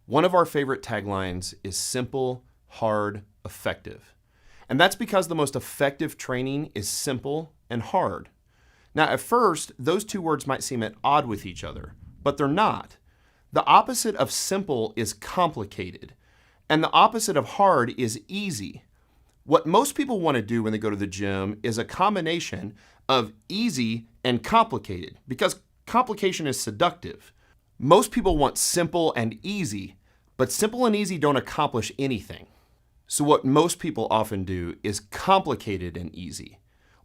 One of our favorite taglines is simple, hard, effective. And that's because the most effective training is simple and hard. Now, at first, those two words might seem at odds with each other, but they're not. The opposite of simple is complicated, and the opposite of hard is easy. What most people want to do when they go to the gym is a combination of easy and complicated, because complication is seductive. Most people want simple and easy, but simple and easy don't accomplish anything. So what most people often do is complicated and easy,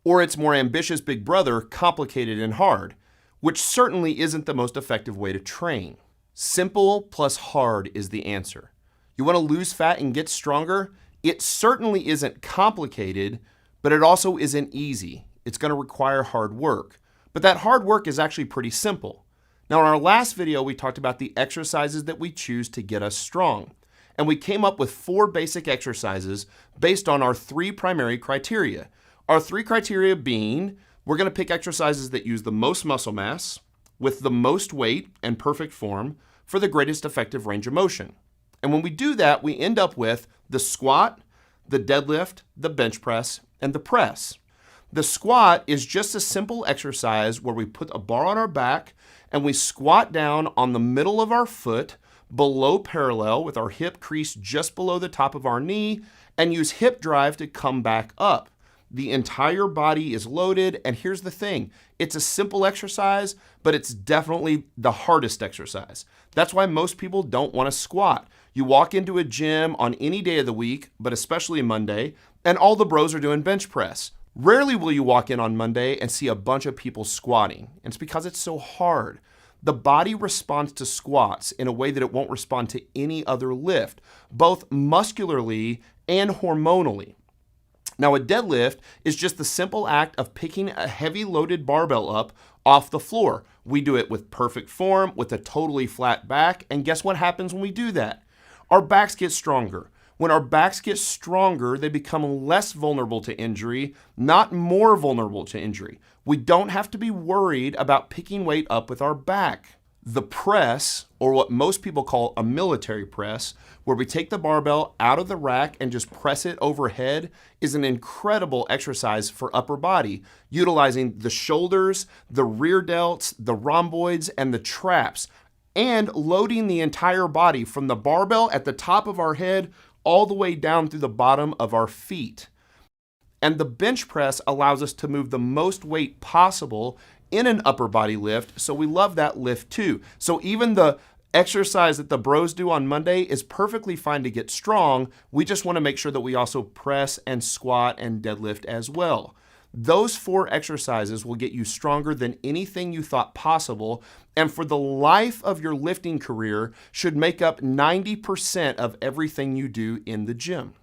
or its more ambitious big brother, complicated and hard, which certainly isn't the most effective way to train. Simple plus hard is the answer. You want to lose fat and get stronger? It certainly isn't complicated, but it also isn't easy. It's going to require hard work. But that hard work is actually pretty simple. Now, in our last video, we talked about the exercises that we choose to get us strong. And we came up with 4 basic exercises based on our 3 primary criteria. Our 3 criteria being, we're going to pick exercises that use the most muscle mass, with the most weight and perfect form for the greatest effective range of motion. And when we do that, we end up with the squat, the deadlift, the bench press, and the press. The squat is just a simple exercise where we put a bar on our back and we squat down on the middle of our foot below parallel with our hip crease just below the top of our knee and use hip drive to come back up. The entire body is loaded, and here's the thing. It's a simple exercise, but it's definitely the hardest exercise. That's why most people don't want to squat. You walk into a gym on any day of the week, but especially Monday, and all the bros are doing bench press. Rarely will you walk in on Monday and see a bunch of people squatting. And it's because it's so hard. The body responds to squats in a way that it won't respond to any other lift, both muscularly and hormonally. Now, a deadlift is just the simple act of picking a heavy loaded barbell up off the floor. We do it with perfect form, with a totally flat back, and guess what happens when we do that? Our backs get stronger. When our backs get stronger, they become less vulnerable to injury, not more vulnerable to injury. We don't have to be worried about picking weight up with our back. The press, or what most people call a military press, where we take the barbell out of the rack and just press it overhead, is an incredible exercise for upper body, utilizing the shoulders, the rear delts, the rhomboids, and the traps, and loading the entire body from the barbell at the top of our head all the way down through the bottom of our feet. And the bench press allows us to move the most weight possible in an upper body lift, so we love that lift too. So even the exercise that the bros do on Monday is perfectly fine to get strong. We just want to make sure that we also press and squat and deadlift as well. Those 4 exercises will get you stronger than anything you thought possible, and for the life of your lifting career should make up 90% of everything you do in the gym.